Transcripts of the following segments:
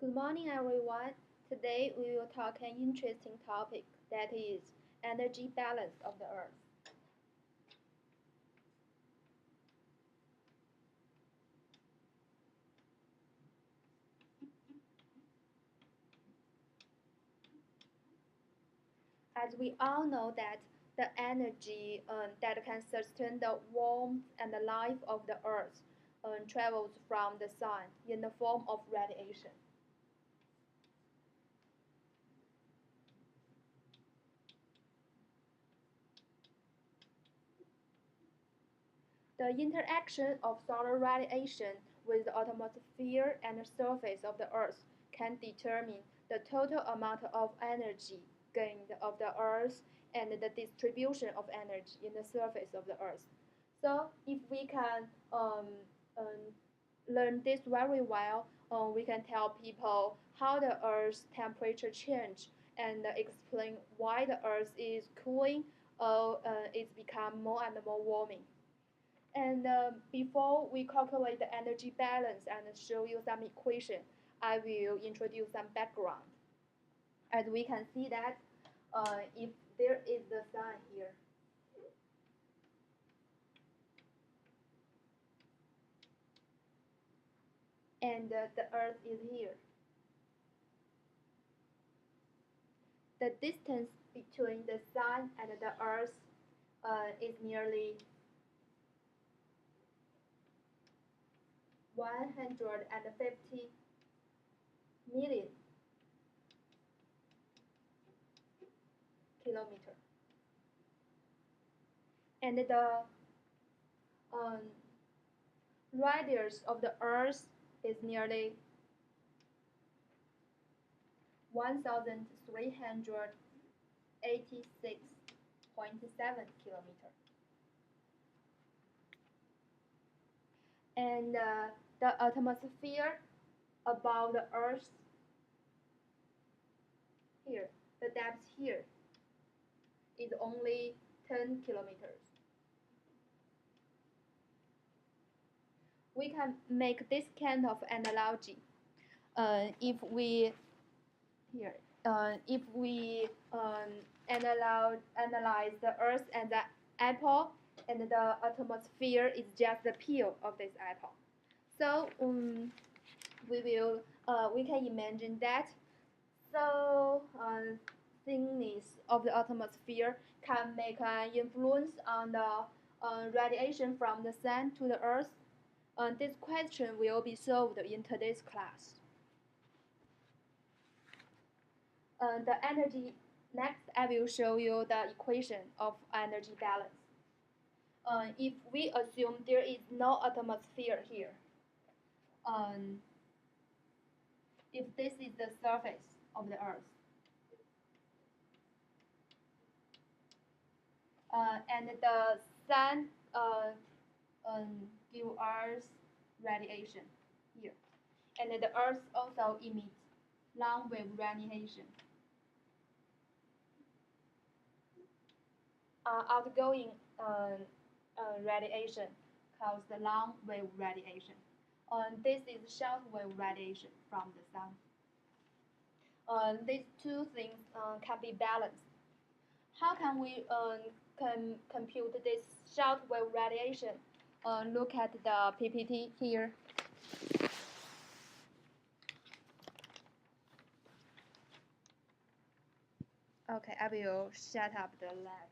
Good morning, everyone. Today we will talk an interesting topic that is energy balance of the Earth. As we all know that the energy that can sustain the warmth and the life of the Earth travels from the sun in the form of radiation. The interaction of solar radiation with the atmosphere and the surface of the Earth can determine the total amount of energy gained of the Earth and the distribution of energy in the surface of the Earth. So if we can learn this very well, we can tell people how the Earth's temperature change and explain why the Earth is cooling or it's become more and more warming. And before we calculate the energy balance and show you some equation, I will introduce some background. As we can see that if there is the sun here, and the earth is here, the distance between the sun and the earth is nearly 150 million kilometers. And the um, radius of the earth is nearly 1,386.7 kilometers. And the atmosphere above the earth here, the depth here is only 10 kilometers. We can make this kind of analogy if we here if we analyze the earth and the apple, and the atmosphere is just the peel of this apple. So we can imagine that. So thickness of the atmosphere can make an influence on the radiation from the sun to the earth. This question will be solved in today's class. The energy next, I will show you the equation of energy balance. If we assume there is no atmosphere here, if this is the surface of the Earth, and the sun give us radiation here, and the Earth also emits long wave radiation. Outgoing radiation called the long wave radiation. This is short wave radiation from the sun. These two things can be balanced. How can we compute this short wave radiation? Look at the PPT here. Okay, I will shut up the lab.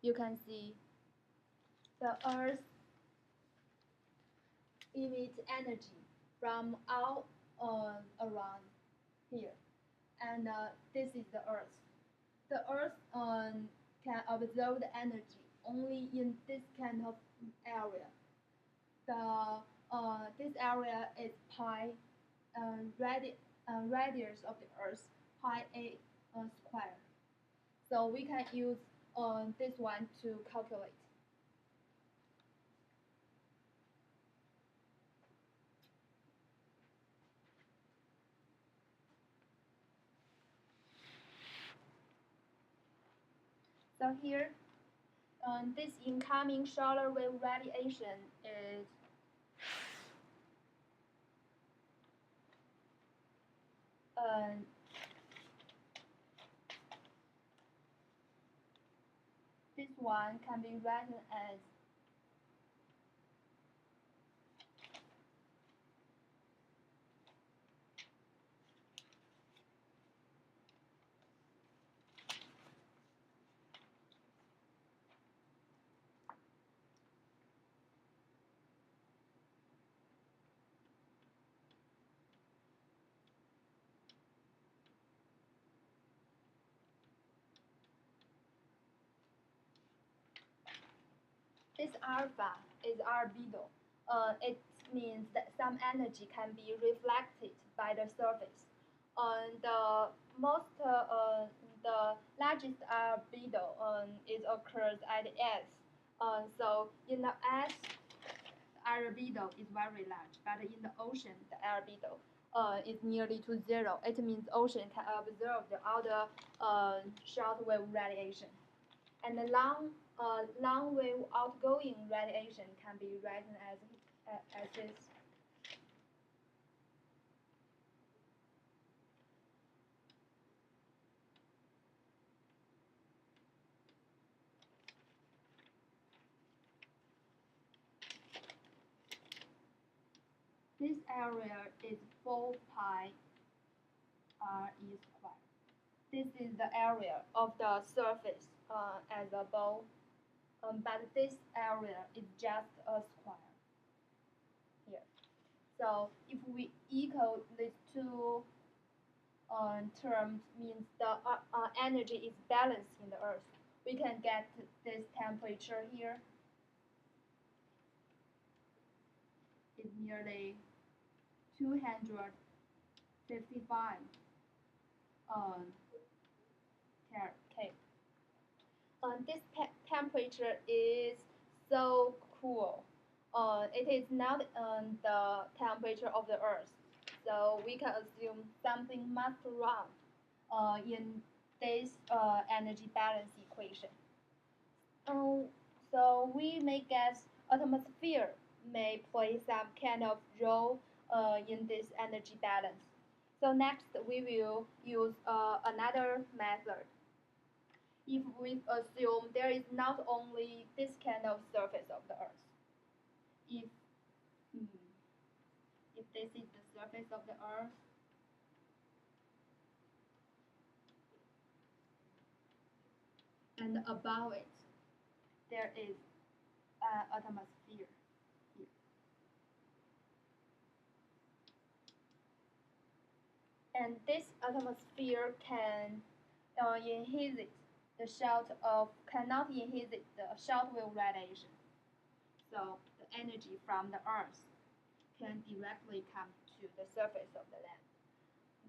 You can see the Earth emits energy from all around here, and this is the Earth. The Earth can absorb the energy only in this kind of area. This area is pi radius of the Earth, pi a square. So we can use this one to calculate. So here This incoming solar wave radiation is uh, this one can be written as this alpha is albedo. It means that some energy can be reflected by the surface. The most, the largest albedo is occurs at S. So in the S, albedo is very large, but in the ocean, the albedo is nearly to zero. It means ocean can absorb the outer short wave radiation. And the long wave outgoing radiation can be written as this. This area is 4 pi RE squared. This is the area of the surface as a ball, but this area is just a square here. So if we equal these two terms, means the energy is balanced in the Earth. We can get this temperature here is nearly 255 K. This temperature is so cool. It is not the temperature of the Earth, so we can assume something must wrong in this energy balance equation. So we may guess atmosphere may play some kind of role in this energy balance. So next we will use another method. If we assume there is not only this kind of surface of the Earth, if if this is the surface of the Earth, and above it there is an atmosphere here. And this atmosphere can inhibit the cannot inhibit the short wave radiation. So the energy from the Earth can directly come to the surface of the land.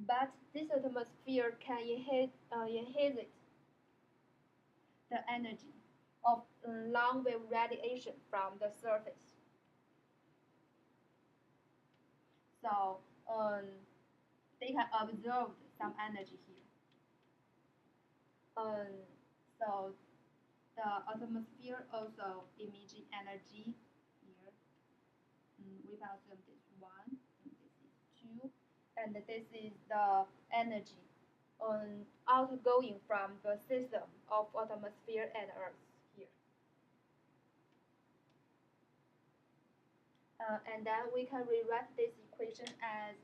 But this atmosphere can inhibit the energy of long wave radiation from the surface. So they can absorb some energy here. So the atmosphere also emits energy here. We can assume this 1, and this is 2, and this is the energy outgoing from the system of atmosphere and Earth here. And then we can rewrite this equation as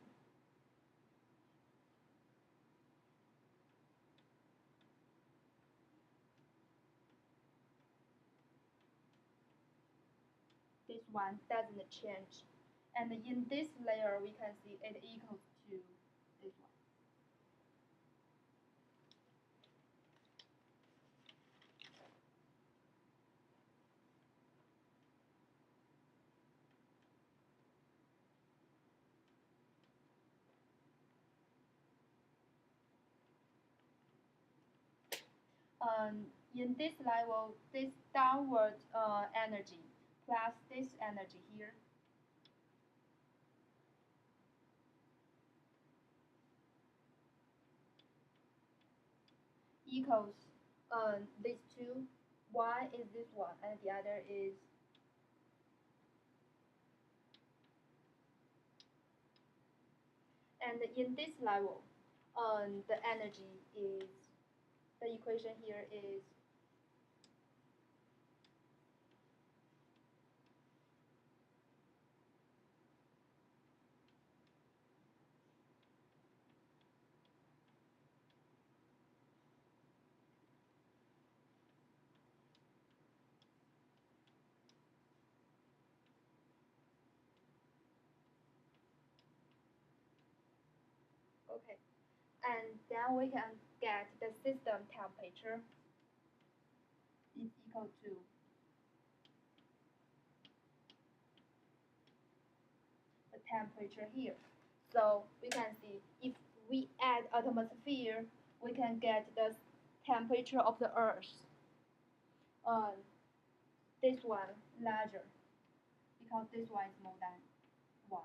this one doesn't change. And in this layer, we can see it equals to this one. In this level, this downward energy plus this energy here equals these two, 1 one is this one, and the other is and in this level, the energy is the equation here is okay. And then we can get the system temperature is equal to the temperature here. So we can see if we add atmosphere, we can get the temperature of the Earth. This one larger because this one is more than 1.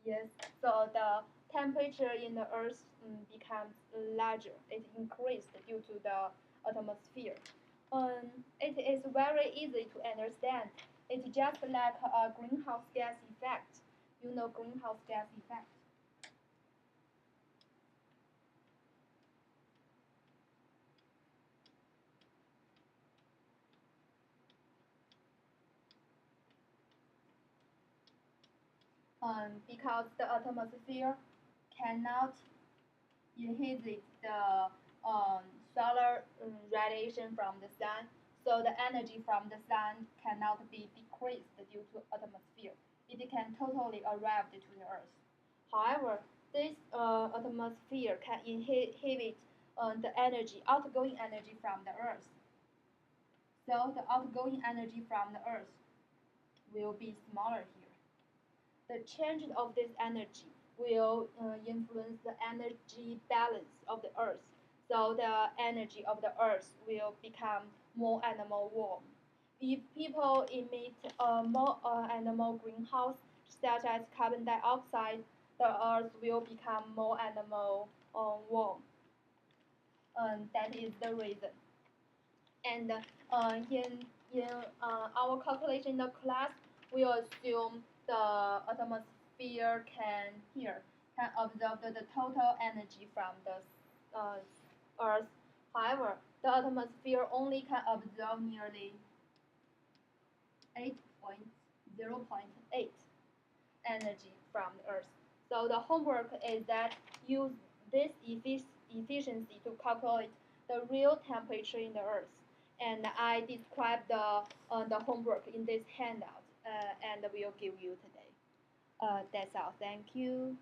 Yes, so the temperature in the Earth becomes larger. It increased due to the atmosphere. It is very easy to understand. It's just like a greenhouse gas effect. You know greenhouse gas effect. Because the atmosphere cannot inhibit the solar radiation from the sun, so the energy from the sun cannot be decreased due to atmosphere. It can totally arrive to the Earth. However, this atmosphere can inhibit the energy, outgoing energy from the Earth. So the outgoing energy from the Earth will be smaller here. The change of this energy will influence the energy balance of the Earth. So the energy of the Earth will become more and more warm. If people emit more and more greenhouse, such as carbon dioxide, the Earth will become more and more warm. That is the reason. And in our calculation in the class, we assume the atmosphere can absorb the total energy from the Earth. However, the atmosphere only can absorb nearly 8.0.8 energy from the Earth. So the homework is that use this efficiency to calculate the real temperature in the Earth. And I describe the homework in this handout, and will give you today. That's all. Thank you.